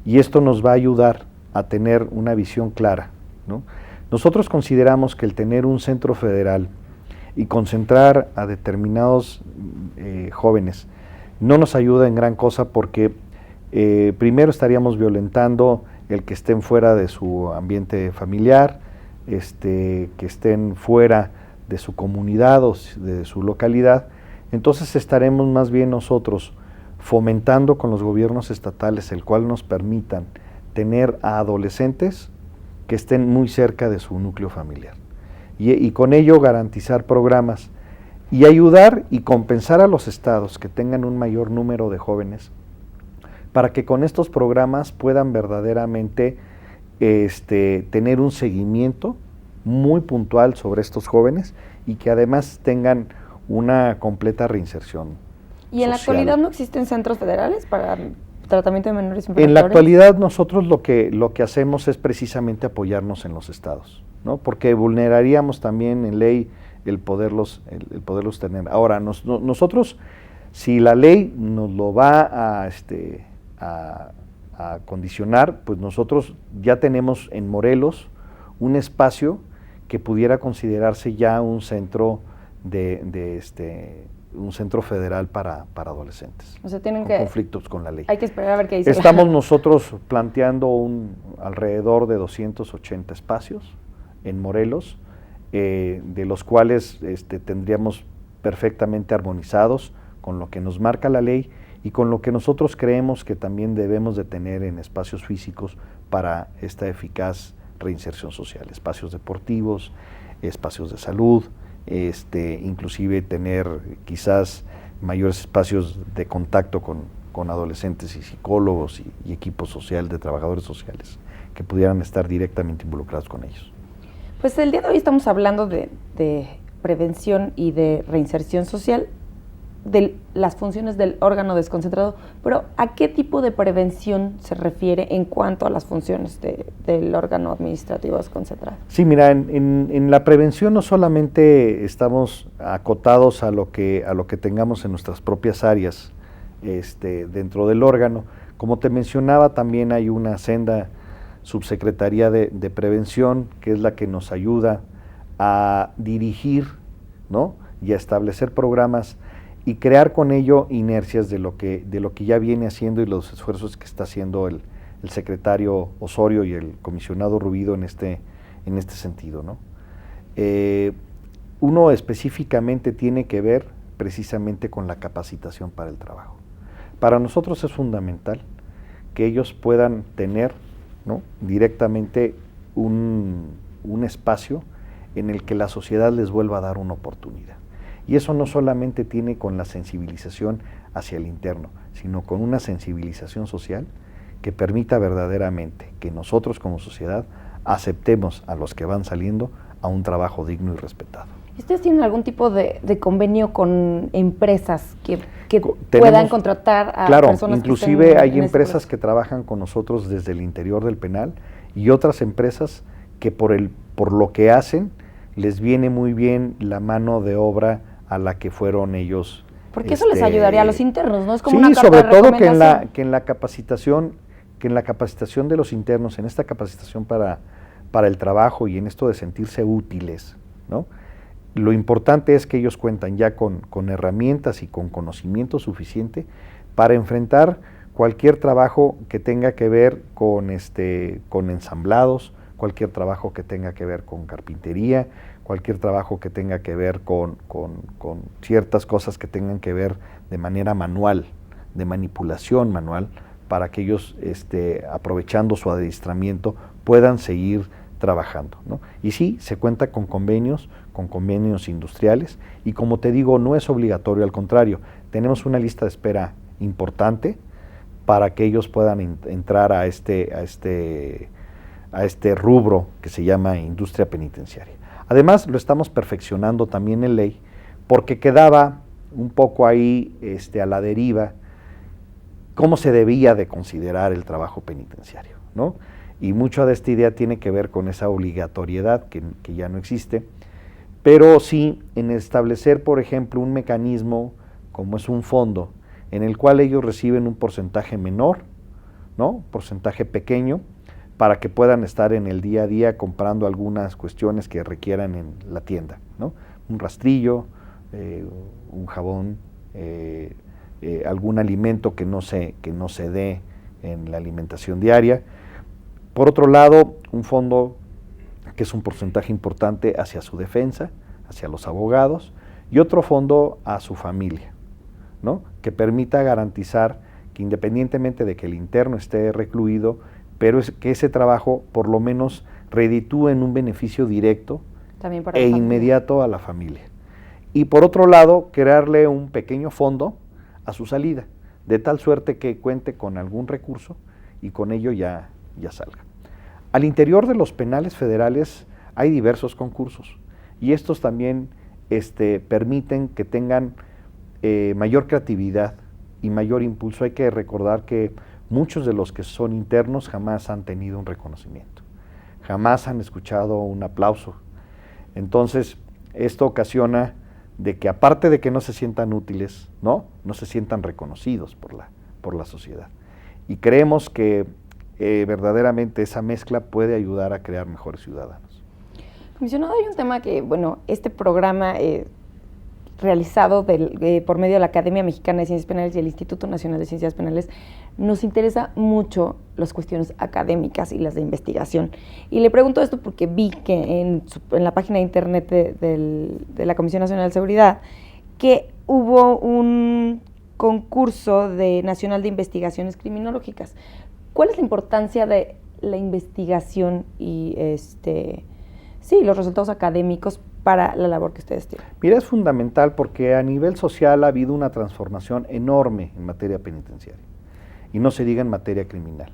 y esto nos va a ayudar a tener una visión clara, ¿no? Nosotros consideramos que el tener un centro federal y concentrar a determinados jóvenes no nos ayuda en gran cosa porque primero estaríamos violentando el que estén fuera de su ambiente familiar, que estén fuera de su comunidad o de su localidad. Entonces estaremos más bien nosotros fomentando con los gobiernos estatales el cual nos permitan tener a adolescentes que estén muy cerca de su núcleo familiar y con ello garantizar programas y ayudar y compensar a los estados que tengan un mayor número de jóvenes para que con estos programas puedan verdaderamente tener un seguimiento muy puntual sobre estos jóvenes y que además tengan una completa reinserción. ¿Y en la social. actualidad no existen centros federales para tratamiento de menores infractores? En la actualidad nosotros lo que hacemos es precisamente apoyarnos en los estados, ¿no? Porque vulneraríamos también en ley el poderlos tener. Ahora, nosotros, si la ley nos lo va a condicionar, pues nosotros ya tenemos en Morelos un espacio que pudiera considerarse ya un centro un centro federal para adolescentes. O sea, tienen conflictos con la ley. Hay que esperar a ver qué dice. Estamos nosotros planteando alrededor de 280 espacios en Morelos, de los cuales tendríamos perfectamente armonizados con lo que nos marca la ley y con lo que nosotros creemos que también debemos de tener en espacios físicos para esta eficaz reinserción social, espacios deportivos, espacios de salud, inclusive tener quizás mayores espacios de contacto con adolescentes y psicólogos y equipos social de trabajadores sociales que pudieran estar directamente involucrados con ellos. Pues el día de hoy estamos hablando de prevención y de reinserción social, de las funciones del órgano desconcentrado, pero ¿a qué tipo de prevención se refiere en cuanto a las funciones del órgano administrativo desconcentrado? Sí, mira, en la prevención no solamente estamos acotados a lo que tengamos en nuestras propias áreas dentro del órgano. Como te mencionaba, también hay una senda subsecretaría de prevención, que es la que nos ayuda a dirigir, ¿no?, y a establecer programas y crear con ello inercias de lo que ya viene haciendo y los esfuerzos que está haciendo el secretario Osorio y el comisionado Rubido en este sentido, ¿no? Uno específicamente tiene que ver precisamente con la capacitación para el trabajo. Para nosotros es fundamental que ellos puedan tener, ¿no?, directamente un espacio en el que la sociedad les vuelva a dar una oportunidad. Y eso no solamente tiene con la sensibilización hacia el interno, sino con una sensibilización social que permita verdaderamente que nosotros como sociedad aceptemos a los que van saliendo a un trabajo digno y respetado. ¿Ustedes tienen algún tipo de convenio con empresas que puedan contratar a personas? Claro, inclusive hay empresas que trabajan con nosotros desde el interior del penal y otras empresas que por lo que hacen les viene muy bien la mano de obra a la que fueron ellos. Porque eso les ayudaría a los internos, ¿no? Es como sí, una carta sobre de todo recomendación. que en la capacitación de los internos, en esta capacitación para el trabajo y en esto de sentirse útiles, ¿no? Lo importante es que ellos cuentan ya con herramientas y con conocimiento suficiente para enfrentar cualquier trabajo que tenga que ver con ensamblados, cualquier trabajo que tenga que ver con carpintería, cualquier trabajo que tenga que ver con ciertas cosas que tengan que ver de manera manual, de manipulación manual, para que ellos, aprovechando su adiestramiento, puedan seguir trabajando, ¿no? Y sí, se cuenta con convenios industriales, y como te digo, no es obligatorio, al contrario, tenemos una lista de espera importante para que ellos puedan entrar a este rubro que se llama industria penitenciaria. Además, lo estamos perfeccionando también en ley, porque quedaba un poco ahí a la deriva cómo se debía de considerar el trabajo penitenciario, ¿no? Y mucha de esta idea tiene que ver con esa obligatoriedad que ya no existe, pero sí en establecer, por ejemplo, un mecanismo como es un fondo, en el cual ellos reciben un porcentaje menor, ¿no?, porcentaje pequeño, para que puedan estar en el día a día comprando algunas cuestiones que requieran en la tienda, ¿no? Un rastrillo, un jabón, algún alimento que no se dé en la alimentación diaria. Por otro lado, un fondo que es un porcentaje importante hacia su defensa, hacia los abogados, y otro fondo a su familia, ¿no?, que permita garantizar que independientemente de que el interno esté recluido, pero es que ese trabajo por lo menos reditúe en un beneficio directo e inmediato a la familia. Y por otro lado, crearle un pequeño fondo a su salida, de tal suerte que cuente con algún recurso y con ello ya salga. Al interior de los penales federales hay diversos concursos y estos también permiten que tengan mayor creatividad y mayor impulso. Hay que recordar que muchos de los que son internos jamás han tenido un reconocimiento, jamás han escuchado un aplauso. Entonces, esto ocasiona de que aparte de que no se sientan útiles, no se sientan reconocidos por la sociedad. Y creemos que verdaderamente esa mezcla puede ayudar a crear mejores ciudadanos. Comisionado, hay un tema que, este programa realizado por medio de la Academia Mexicana de Ciencias Penales y el Instituto Nacional de Ciencias Penales, nos interesa mucho las cuestiones académicas y las de investigación. Y le pregunto esto porque vi que en la página de internet de la Comisión Nacional de Seguridad que hubo un concurso nacional de investigaciones criminológicas. ¿Cuál es la importancia de la investigación y los resultados académicos para la labor que ustedes tienen? Mira, es fundamental porque a nivel social ha habido una transformación enorme en materia penitenciaria, y no se diga en materia criminal.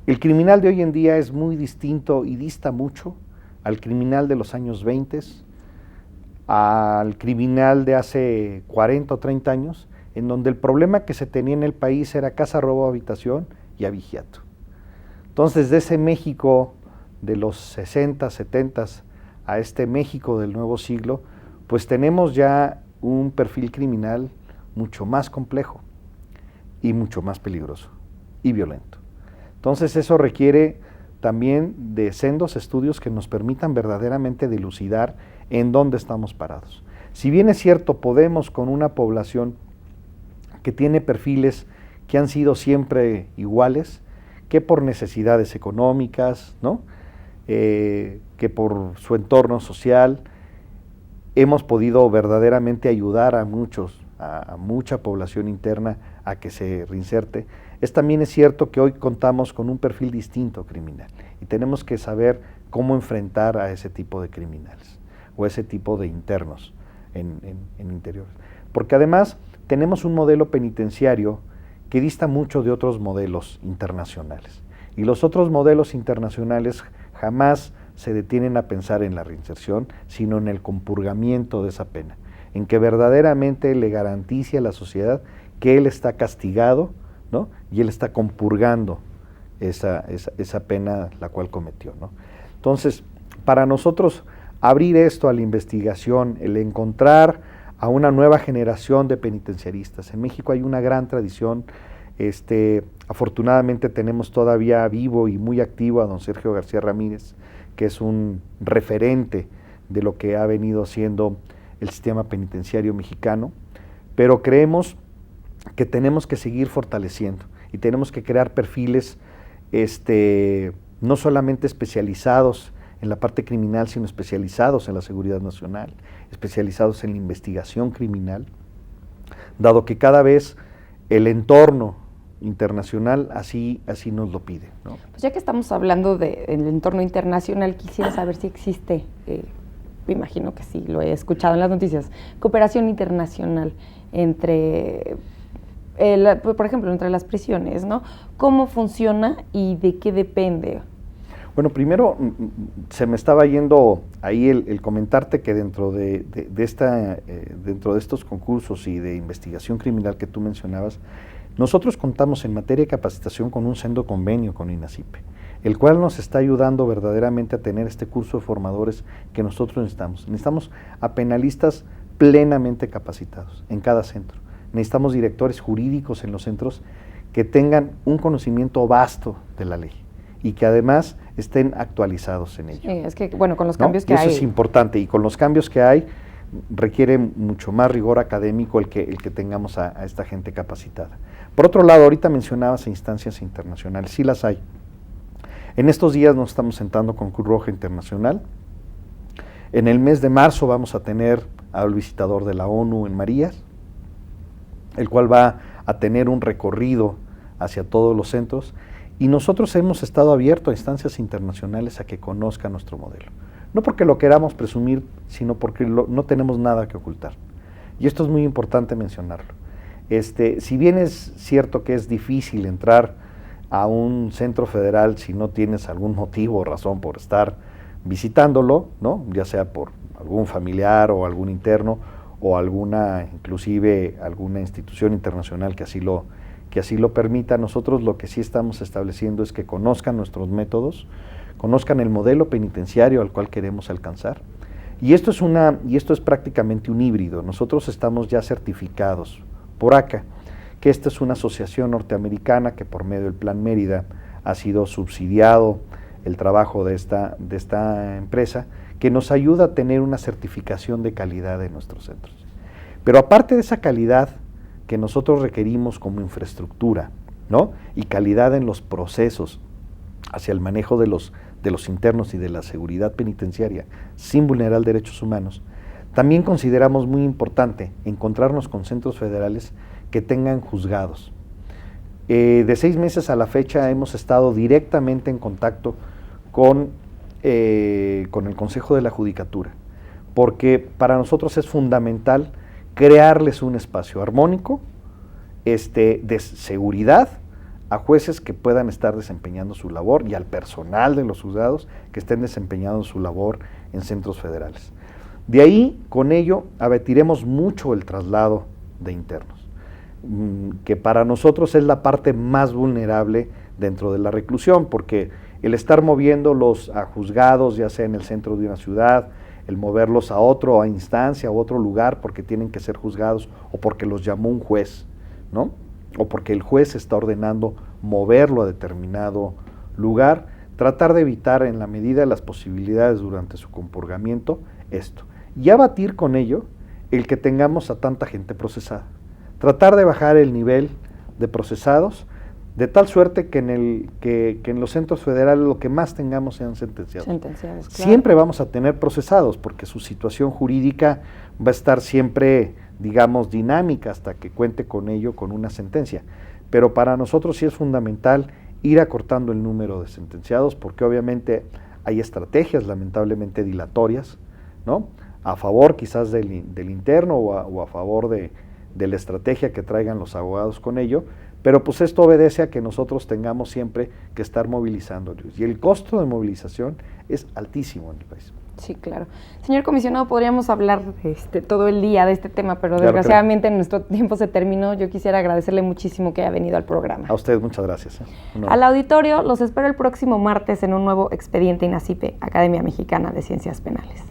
El criminal de hoy en día es muy distinto y dista mucho al criminal de los años 20, al criminal de hace 40 o 30 años, en donde el problema que se tenía en el país era casa, robo, habitación y abigeato. Entonces, de ese México de los 60, 70 a este México del nuevo siglo, pues tenemos ya un perfil criminal mucho más complejo y mucho más peligroso y violento. Entonces eso requiere también de sendos estudios que nos permitan verdaderamente dilucidar en dónde estamos parados. Si bien es cierto, podemos con una población que tiene perfiles que han sido siempre iguales, que por necesidades económicas, ¿no? Que por su entorno social hemos podido verdaderamente ayudar a mucha población interna a que se reinserte. También es cierto que hoy contamos con un perfil distinto criminal y tenemos que saber cómo enfrentar a ese tipo de criminales o ese tipo de internos en interiores. Porque además tenemos un modelo penitenciario que dista mucho de otros modelos internacionales, y los otros modelos internacionales jamás se detienen a pensar en la reinserción, sino en el compurgamiento de esa pena, en que verdaderamente le garantice a la sociedad que él está castigado, ¿no? Y él está compurgando esa pena la cual cometió, ¿no? Entonces, para nosotros abrir esto a la investigación, el encontrar a una nueva generación de penitenciaristas. En México hay una gran tradición. Afortunadamente tenemos todavía vivo y muy activo a don Sergio García Ramírez, que es un referente de lo que ha venido siendo el sistema penitenciario mexicano, pero creemos que tenemos que seguir fortaleciendo y tenemos que crear perfiles no solamente especializados en la parte criminal, sino especializados en la seguridad nacional, especializados en la investigación criminal, dado que cada vez el entorno internacional así nos lo pide, ¿no? Pues ya que estamos hablando del entorno internacional, quisiera saber si existe, me imagino que sí, lo he escuchado en las noticias, cooperación internacional entre, por ejemplo, entre las prisiones, ¿no? ¿Cómo funciona y de qué depende? Bueno, primero se me estaba yendo ahí el comentarte que dentro de estos concursos y de investigación criminal que tú mencionabas, nosotros contamos en materia de capacitación con un sendo convenio con INACIPE, el cual nos está ayudando verdaderamente a tener este curso de formadores que nosotros necesitamos. Necesitamos a penalistas plenamente capacitados en cada centro. Necesitamos directores jurídicos en los centros que tengan un conocimiento vasto de la ley y que además estén actualizados en ello. Sí, es que, con los cambios que hay. Eso es importante, y con los cambios que hay requiere mucho más rigor académico el que tengamos a esta gente capacitada. Por otro lado, ahorita mencionabas instancias internacionales, sí las hay. En estos días nos estamos sentando con Cruz Roja Internacional. En el mes de marzo vamos a tener al visitador de la ONU en Marías, el cual va a tener un recorrido hacia todos los centros, y nosotros hemos estado abiertos a instancias internacionales a que conozcan nuestro modelo. No porque lo queramos presumir, sino porque no tenemos nada que ocultar. Y esto es muy importante mencionarlo. Si bien es cierto que es difícil entrar a un centro federal si no tienes algún motivo o razón por estar visitándolo, ¿no? Ya sea por algún familiar o algún interno o inclusive alguna institución internacional que que así lo permita. Nosotros lo que sí estamos estableciendo es que conozcan nuestros métodos, conozcan el modelo penitenciario al cual queremos alcanzar. Y esto es prácticamente un híbrido. Nosotros estamos ya certificados por ACA, que esta es una asociación norteamericana que por medio del Plan Mérida ha sido subsidiado el trabajo de esta empresa, que nos ayuda a tener una certificación de calidad de nuestros centros. Pero aparte de esa calidad que nosotros requerimos como infraestructura, ¿no? Y calidad en los procesos hacia el manejo de los internos y de la seguridad penitenciaria sin vulnerar derechos humanos, también consideramos muy importante encontrarnos con centros federales que tengan juzgados. De 6 meses a la fecha hemos estado directamente en contacto con el Consejo de la Judicatura, porque para nosotros es fundamental crearles un espacio armónico de seguridad a jueces que puedan estar desempeñando su labor y al personal de los juzgados que estén desempeñando su labor en centros federales. De ahí, con ello, abatiremos mucho el traslado de internos, que para nosotros es la parte más vulnerable dentro de la reclusión, porque el estar moviéndolos a juzgados, ya sea en el centro de una ciudad, el moverlos a otra instancia o otro lugar porque tienen que ser juzgados o porque los llamó un juez, ¿no? O porque el juez está ordenando moverlo a determinado lugar, tratar de evitar en la medida de las posibilidades durante su compurgamiento esto. Y abatir con ello el que tengamos a tanta gente procesada. Tratar de bajar el nivel de procesados de tal suerte que en los centros federales lo que más tengamos sean sentenciados. Claro. Siempre vamos a tener procesados porque su situación jurídica va a estar siempre, digamos, dinámica hasta que cuente con ello con una sentencia. Pero para nosotros sí es fundamental ir acortando el número de sentenciados porque obviamente hay estrategias lamentablemente dilatorias, ¿no? A favor quizás del interno o a favor de la estrategia que traigan los abogados con ello, pero pues esto obedece a que nosotros tengamos siempre que estar movilizándolos. Y el costo de movilización es altísimo en el país. Sí, claro. Señor comisionado, podríamos hablar todo el día de este tema, pero claro, desgraciadamente nuestro tiempo se terminó. Yo quisiera agradecerle muchísimo que haya venido al programa. A usted, muchas gracias. Al auditorio, los espero el próximo martes en un nuevo expediente INACIPE, Academia Mexicana de Ciencias Penales.